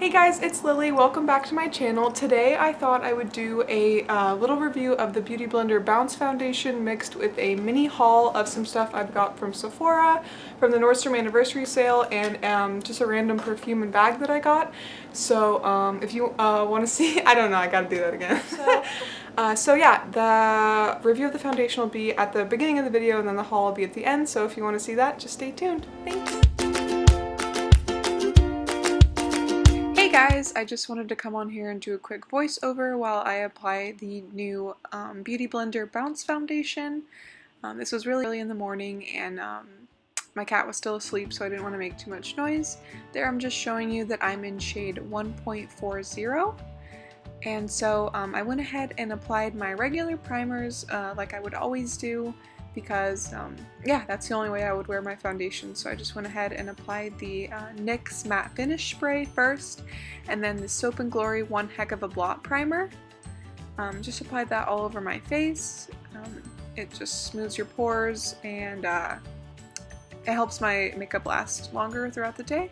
Hey guys, it's Lily. Welcome back to my channel. Today I thought I would do a little review of the Beauty Blender Bounce Foundation mixed with a mini haul of some stuff I've got from Sephora, from the Nordstrom anniversary sale, and just a random perfume and bag that I got. So if you want to see, I don't know, I gotta do that again. So yeah, the review of the foundation will be at the beginning of the video and then the haul will be at the end. So if you want to see that, just stay tuned. Thanks. Hey guys, I just wanted to come on here and do a quick voiceover while I apply the new Beauty Blender Bounce Foundation. This was really early in the morning and my cat was still asleep, so I didn't want to make too much noise. There I'm just showing you that I'm in shade 1.40. And so I went ahead and applied my regular primers like I would always do, because yeah, that's the only way I would wear my foundation. So I just went ahead and applied the NYX Matte Finish Spray first, and then the Soap & Glory One Heck of a Blot Primer. Just applied that all over my face. It just smooths your pores and it helps my makeup last longer throughout the day.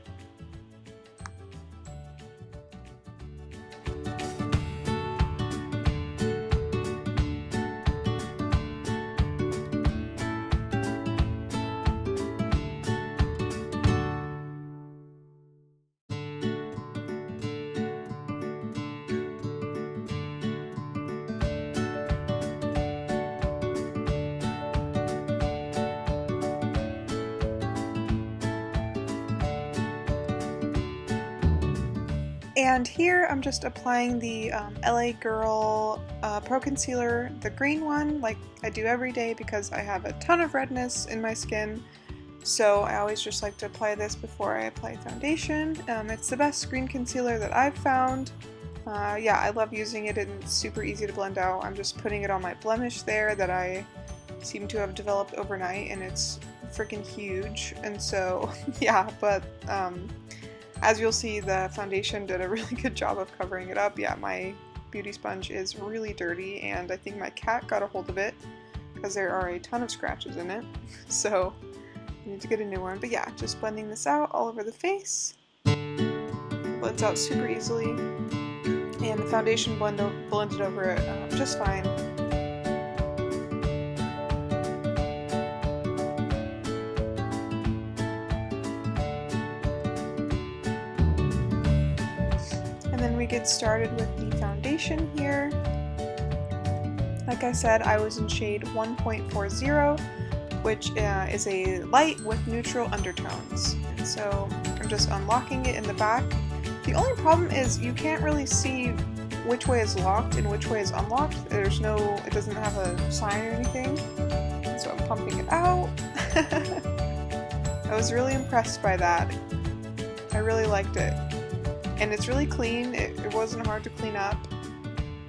And here I'm just applying the LA Girl Pro Concealer, the green one, like I do every day because I have a ton of redness in my skin. So I always just like to apply this before I apply foundation. It's the best screen concealer that I've found. Yeah, I love using it and it's super easy to blend out. I'm just putting it on my blemish there that I seem to have developed overnight, and it's freaking huge. And so yeah, but as you'll see, the foundation did a really good job of covering it up. Yeah, my beauty sponge is really dirty, and I think my cat got a hold of it because there are a ton of scratches in it. So I need to get a new one. But yeah, just blending this out all over the face. Blends out super easily, and the foundation blended over it just fine. And then we get started with the foundation here. Like I said, I was in shade 1.40, which is a light with neutral undertones. And so I'm just unlocking it in the back. The only problem is you can't really see which way is locked and which way is unlocked. It doesn't have a sign or anything. So I'm pumping it out. I was really impressed by that. I really liked it. And it's really clean. It wasn't hard to clean up.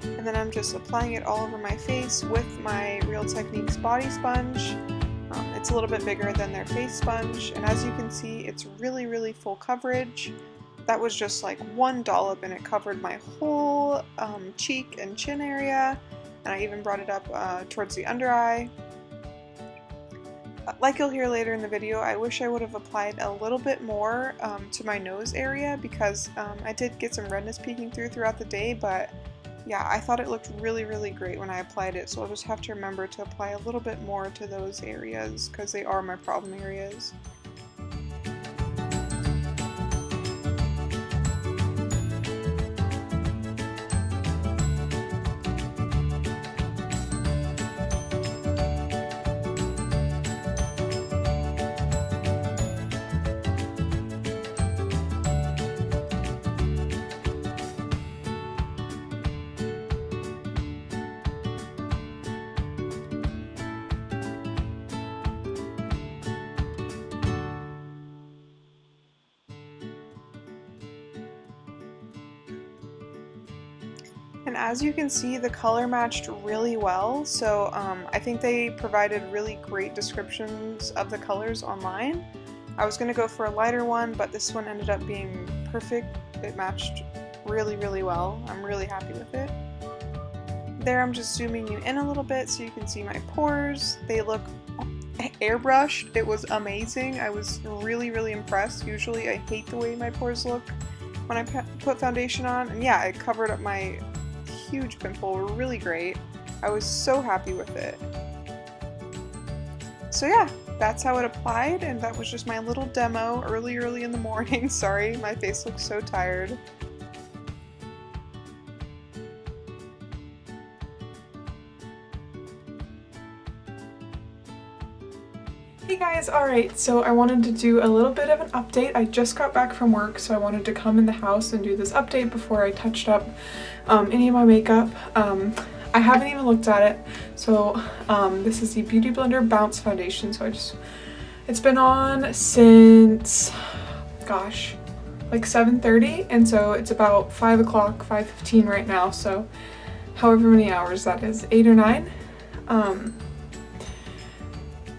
And then I'm just applying it all over my face with my Real Techniques body sponge. It's a little bit bigger than their face sponge, and as you can see, it's really full coverage. That was just like one dollop and it covered my whole cheek and chin area, and I even brought it up towards the under eye. Like you'll hear later in the video, I wish I would have applied a little bit more to my nose area, because I did get some redness peeking throughout the day, but yeah, I thought it looked really great when I applied it, so I'll just have to remember to apply a little bit more to those areas because they are my problem areas. And as you can see, the color matched really well, so I think they provided really great descriptions of the colors online. I was going to go for a lighter one, but this one ended up being perfect. It matched really well. I'm really happy with it. There I'm just zooming you in a little bit so you can see my pores. They look airbrushed. It was amazing. I was really impressed. Usually I hate the way my pores look, when I put foundation on, and yeah, it covered up my huge pimple really great. I was so happy with it. So yeah, that's how it applied, and that was just my little demo early in the morning. Sorry, my face looks so tired. Hey guys, alright, so I wanted to do a little bit of an update. I just got back from work, so I wanted to come in the house and do this update before I touched up any of my makeup. I haven't even looked at it. So this is the Beauty Blender Bounce Foundation. So it's been on since, gosh, like 7:30, and so it's about 5 o'clock, 5:15 right now. So however many hours that is, 8 or 9.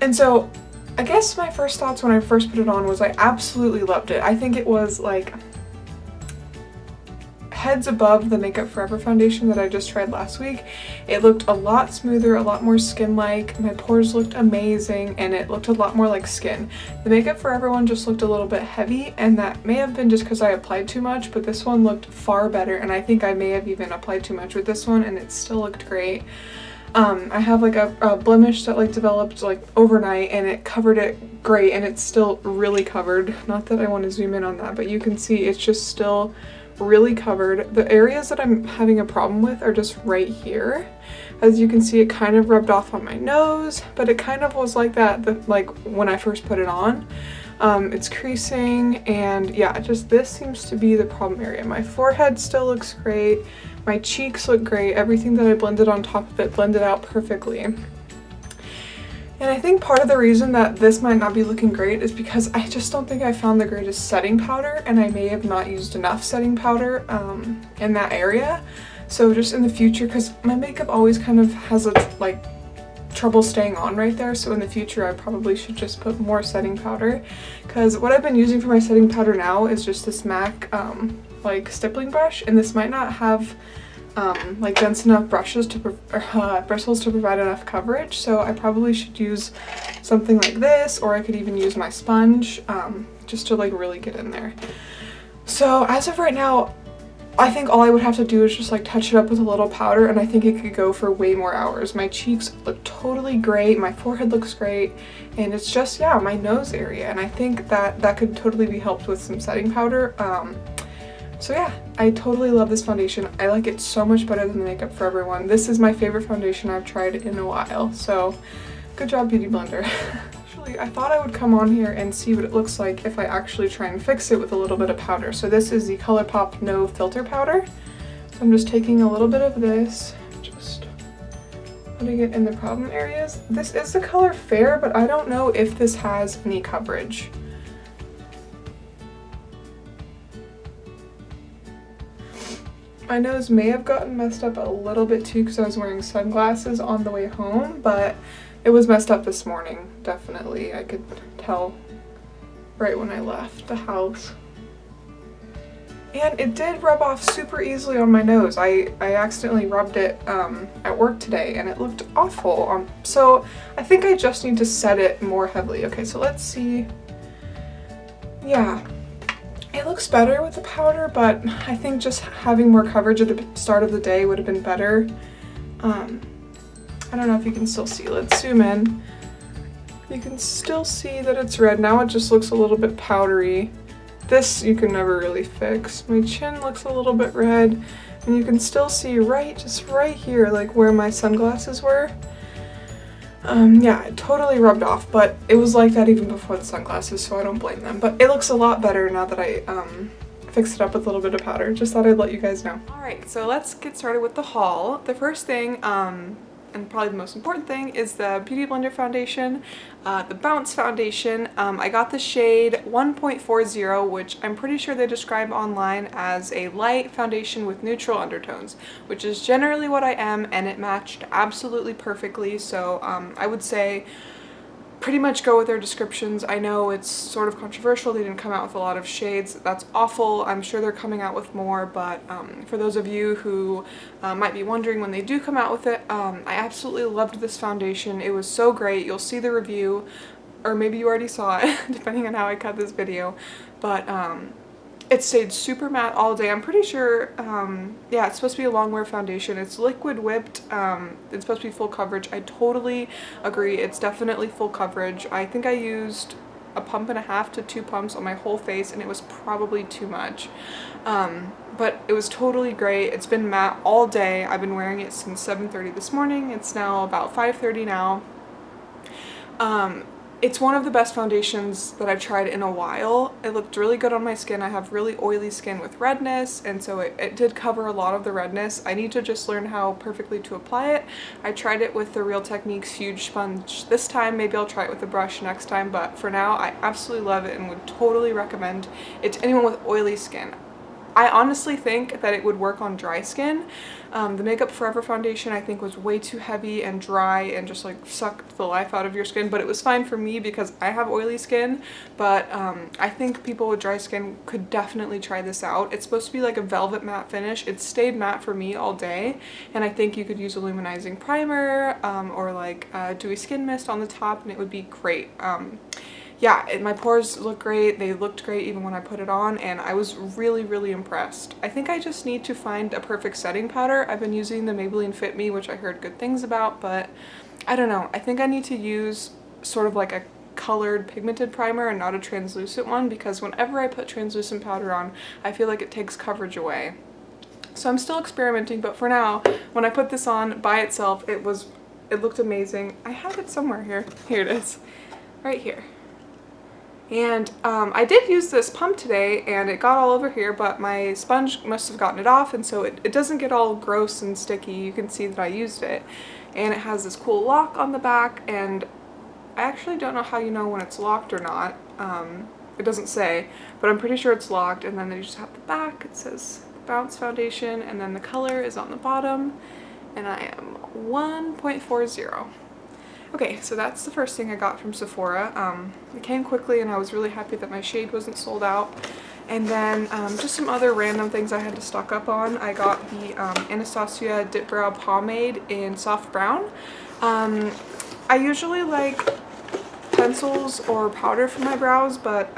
And so I guess my first thoughts when I first put it on was I absolutely loved it. I think it was like heads above the Makeup Forever foundation that I just tried last week. It looked a lot smoother, a lot more skin-like. My pores looked amazing, and it looked a lot more like skin. The Makeup Forever one just looked a little bit heavy, and that may have been just because I applied too much, but this one looked far better, and I think I may have even applied too much with this one, and it still looked great. I have like a blemish that like developed like overnight, and it covered it great, and it's still really covered. Not that I want to zoom in on that, but you can see it's just still really covered. The areas that I'm having a problem with are just right here. As you can see, it kind of rubbed off on my nose, but it kind of was like that like when I first put it on. It's creasing, and yeah, just this seems to be the problem area. My forehead still looks great. My cheeks look great. Everything that I blended on top of it blended out perfectly. And I think part of the reason that this might not be looking great is because I just don't think I found the greatest setting powder, and I may have not used enough setting powder in that area. So just in the future, because my makeup always kind of has a like trouble staying on right there, so in the future I probably should just put more setting powder, because what I've been using for my setting powder now is just this MAC like stippling brush, and this might not have like dense enough bristles to provide enough coverage, so I probably should use something like this, or I could even use my sponge just to like really get in there. So as of right now, I think all I would have to do is just like touch it up with a little powder, and I think it could go for way more hours. My cheeks look totally great, my forehead looks great, and it's just, yeah, my nose area, and I think that could totally be helped with some setting powder. So yeah, I totally love this foundation. I like it so much better than the Makeup Forever one. This is my favorite foundation I've tried in a while, so good job, Beauty Blender. Actually, I thought I would come on here and see what it looks like if I actually try and fix it with a little bit of powder. So this is the ColourPop No Filter Powder. So I'm just taking a little bit of this, just putting it in the problem areas. This is the color Fair, but I don't know if this has any coverage. My nose may have gotten messed up a little bit too because I was wearing sunglasses on the way home, but it was messed up this morning, definitely. I could tell right when I left the house. And it did rub off super easily on my nose. I accidentally rubbed it at work today, and it looked awful. So I think I just need to set it more heavily. Okay, so let's see. Yeah. It looks better with the powder, but I think just having more coverage at the start of the day would have been better. I don't know if you can still see. Let's zoom in. You can still see that it's red. Now it just looks a little bit powdery. This you can never really fix. My chin looks a little bit red, and you can still see just right here, like where my sunglasses were. Yeah, it totally rubbed off, but it was like that even before the sunglasses, so I don't blame them. But it looks a lot better now that I fixed it up with a little bit of powder. Just thought I'd let you guys know. Alright, so let's get started with the haul. The first thing, and probably the most important thing, is the Beauty Blender foundation, the Bounce foundation. I got the shade 1.40, which I'm pretty sure they describe online as a light foundation with neutral undertones, which is generally what I am, and it matched absolutely perfectly. So I would say pretty much go with their descriptions. I know it's sort of controversial, they didn't come out with a lot of shades. That's awful. I'm sure they're coming out with more, but for those of you who might be wondering when they do come out with it, I absolutely loved this foundation. It was so great. You'll see the review, or maybe you already saw it, depending on how I cut this video, but It stayed super matte all day. I'm pretty sure, yeah, it's supposed to be a long wear foundation. It's liquid whipped. It's supposed to be full coverage. I totally agree. It's definitely full coverage. I think I used a pump and a half to 2 pumps on my whole face, and it was probably too much. But it was totally great. It's been matte all day. I've been wearing it since 7:30 this morning. It's now about 5:30 now. It's one of the best foundations that I've tried in a while. It looked really good on my skin. I have really oily skin with redness, and so it did cover a lot of the redness. I need to just learn how perfectly to apply it. I tried it with the Real Techniques huge sponge this time. Maybe I'll try it with a brush next time, but for now I absolutely love it and would totally recommend it to anyone with oily skin. I honestly think that it would work on dry skin. The Makeup Forever foundation I think was way too heavy and dry and just like sucked the life out of your skin, but it was fine for me because I have oily skin. But I think people with dry skin could definitely try this out. It's supposed to be like a velvet matte finish. It stayed matte for me all day, and I think you could use a luminizing primer or like a dewy skin mist on the top and it would be great. Yeah, my pores look great. They looked great even when I put it on, and I was really, really impressed. I think I just need to find a perfect setting powder. I've been using the Maybelline Fit Me, which I heard good things about, but I don't know. I think I need to use sort of like a colored pigmented primer and not a translucent one, because whenever I put translucent powder on, I feel like it takes coverage away. So I'm still experimenting, but for now, when I put this on by itself, it looked amazing. I have it somewhere here. Here it is, right here. And I did use this pump today and it got all over here, but my sponge must have gotten it off, and so it doesn't get all gross and sticky. You can see that I used it. And it has this cool lock on the back, and I actually don't know how you know when it's locked or not. It doesn't say, but I'm pretty sure it's locked. And then you just have the back. It says Bounce Foundation, and then the color is on the bottom, and I am 1.40. Okay, so that's the first thing I got from Sephora. It came quickly and I was really happy that my shade wasn't sold out. And then just some other random things I had to stock up on. I got the Anastasia Dip Brow Pomade in Soft Brown. I usually like pencils or powder for my brows, but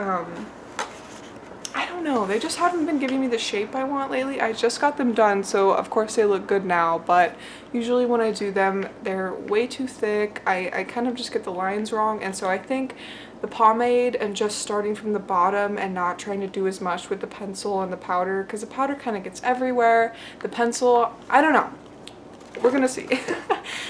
I don't know, they just haven't been giving me the shape I want lately. I just got them done, so of course they look good now, but usually when I do them, they're way too thick. I kind of just get the lines wrong, and so I think the pomade and just starting from the bottom and not trying to do as much with the pencil and the powder, because the powder kind of gets everywhere. The pencil, I don't know. We're gonna see.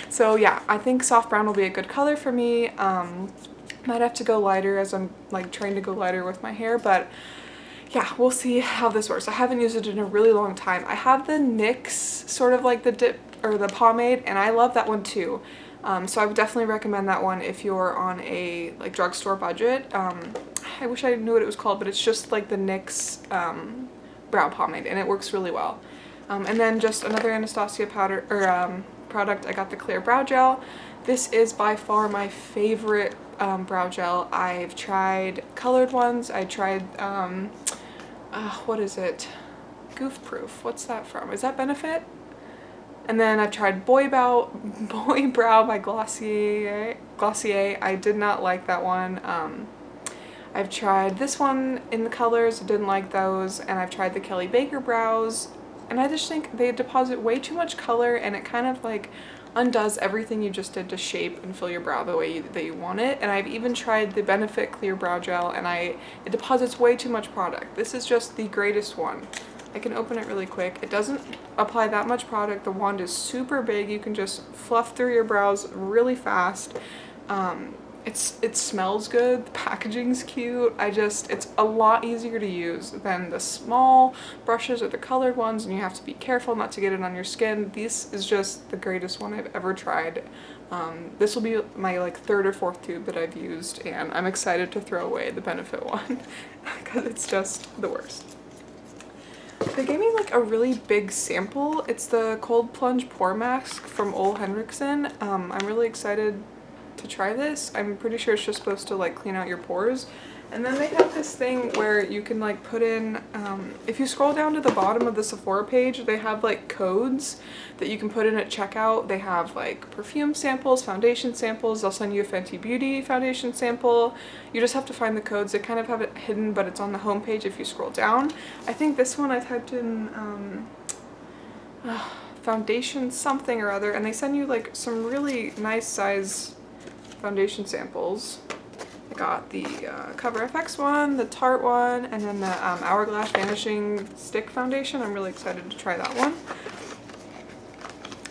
So yeah, I think soft brown will be a good color for me. Might have to go lighter as I'm like trying to go lighter with my hair, but yeah, we'll see how this works. I haven't used it in a really long time. I have the NYX sort of like the dip or the pomade, and I love that one too. So I would definitely recommend that one if you're on a like drugstore budget. I wish I knew what it was called, but it's just like the NYX brow pomade, and it works really well. And then just another Anastasia powder or product. I got the clear brow gel. This is by far my favorite brow gel. I've tried colored ones. I tried what is it? Goof Proof. What's that from? Is that Benefit? And then I've tried Boy Brow by Glossier. I did not like that one. I've tried this one in the colors. I didn't like those. And I've tried the Kelly Baker brows. And I just think they deposit way too much color, and it kind of like undoes everything you just did to shape and fill your brow the way that you want it. And I've even tried the Benefit Clear Brow Gel, and it deposits way too much product. This is just the greatest one. I can open it really quick. It doesn't apply that much product. The wand is super big. You can just fluff through your brows really fast. It smells good. The packaging's cute. It's a lot easier to use than the small brushes or the colored ones, and you have to be careful not to get it on your skin. This is just the greatest one I've ever tried. This will be my like 3rd or 4th tube that I've used, and I'm excited to throw away the Benefit one because it's just the worst. They gave me like a really big sample. It's the Cold Plunge Pore Mask from Ole Henriksen. I'm really excited to try this. I'm pretty sure it's just supposed to like clean out your pores, And then they have this thing where you can like put in, if you scroll down to the bottom of the Sephora page, they have like codes that you can put in at checkout. They have like perfume samples, foundation samples. They'll send you a Fenty Beauty foundation sample. You just have to find the codes. They kind of have it hidden, but it's on the home page if you scroll down. I think this one I typed in foundation something or other, and they send you like some really nice size foundation samples. I got the Cover FX one, the Tarte one, and then the Hourglass Vanishing Stick Foundation. I'm really excited to try that one.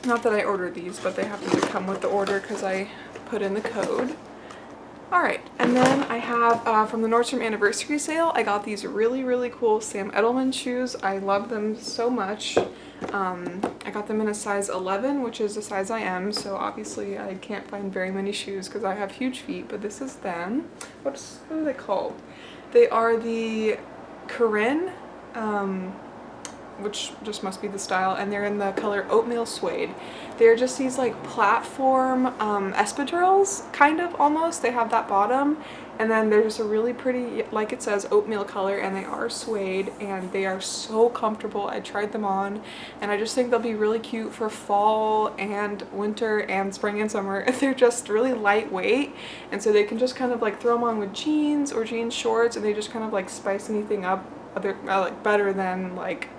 Not that I ordered these, but they happen to come with the order because I put in the code. Alright, and then I have, from the Nordstrom Anniversary Sale, I got these really, really cool Sam Edelman shoes. I love them so much. I got them in a size 11, which is the size I am, so obviously I can't find very many shoes because I have huge feet, but this is them. What are they called? They are the Corinne, which just must be the style, and they're in the color Oatmeal Suede. They're just these like platform espadrilles, kind of, almost. They have that bottom, and then there's a really pretty, like it says, oatmeal color, and they are suede, and they are so comfortable. I tried them on, and I just think they'll be really cute for fall and winter and spring and summer. They're just really lightweight, and so they can just kind of like throw them on with jeans or jeans shorts, and they just kind of like spice anything up like better than like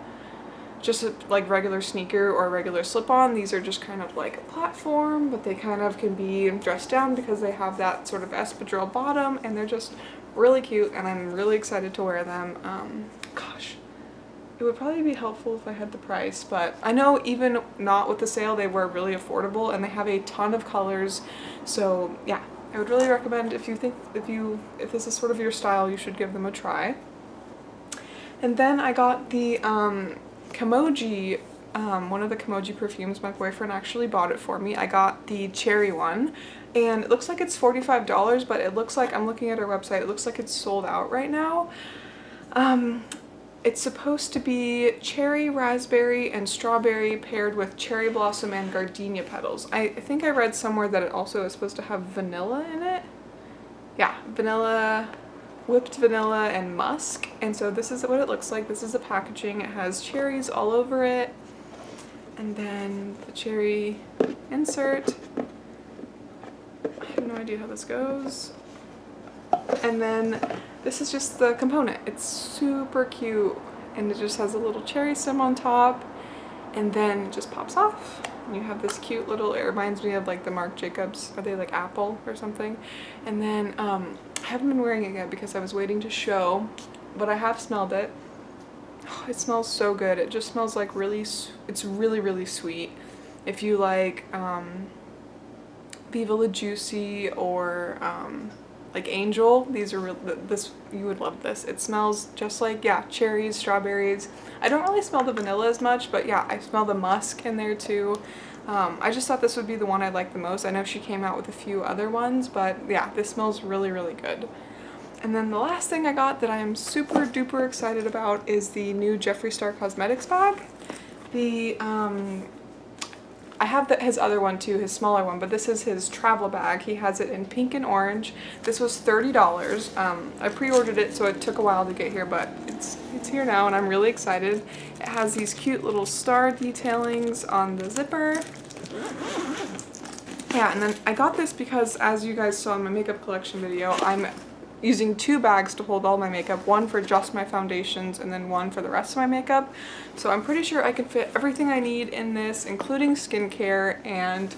just a like regular sneaker or a regular slip-on. These are just kind of like a platform, but they kind of can be dressed down because they have that sort of espadrille bottom, and they're just really cute, and I'm really excited to wear them. Gosh, it would probably be helpful if I had the price, but I know even not with the sale they were really affordable, and they have a ton of colors. So yeah, I would really recommend, if this is sort of your style, you should give them a try. And then I got the Kimoji, one of the Kimoji perfumes. My boyfriend actually bought it for me. I got the cherry one, and it looks like it's $45, but it looks like, I'm looking at our website, it looks like it's sold out right now. It's supposed to be cherry, raspberry, and strawberry paired with cherry blossom and gardenia petals. I think I read somewhere that it also is supposed to have vanilla in it. Yeah, vanilla, whipped vanilla and musk. And so this is what it looks like. This is the packaging. It has cherries all over it, and then the cherry insert. I have no idea how this goes. And then this is just the component. It's super cute, and it just has a little cherry stem on top, and then it just pops off. And you have this cute little, it reminds me of like the Marc Jacobs, are they like apple or something? And then I haven't been wearing it yet because I was waiting to show, but I have smelled it. Oh, it smells so good. It just smells like it's really, really sweet. If you like Viva La Juicy or like Angel, these are you would love this. It smells just like, yeah, cherries, strawberries. I don't really smell the vanilla as much, but yeah, I smell the musk in there too. I just thought this would be the one I liked the most. I know she came out with a few other ones, but yeah, this smells really, really good. And then the last thing I got that I am super duper excited about is the new Jeffree Star Cosmetics bag. I have his other one too, his smaller one, but this is his travel bag. He has it in pink and orange. This was $30. I pre-ordered it, so it took a while to get here, but it's here now, and I'm really excited. It has these cute little star detailings on the zipper. Yeah, and then I got this because, as you guys saw in my makeup collection video, I'm using 2 bags to hold all my makeup, one for just my foundations and then one for the rest of my makeup. So I'm pretty sure I can fit everything I need in this, including skincare, and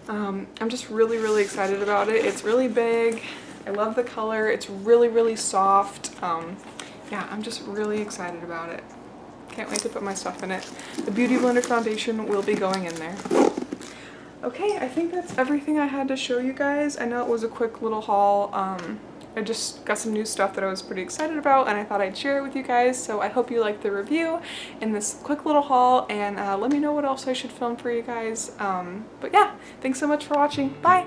I'm just really, really excited about it. It's really big. I love the color. It's really, really soft. Yeah, I'm just really excited about it. Can't wait to put my stuff in it. The Beauty Blender foundation will be going in there. Okay, I think that's everything I had to show you guys. I know it was a quick little haul. I just got some new stuff that I was pretty excited about, and I thought I'd share it with you guys. So I hope you liked the review and this quick little haul, and let me know what else I should film for you guys. But yeah, thanks so much for watching. Bye!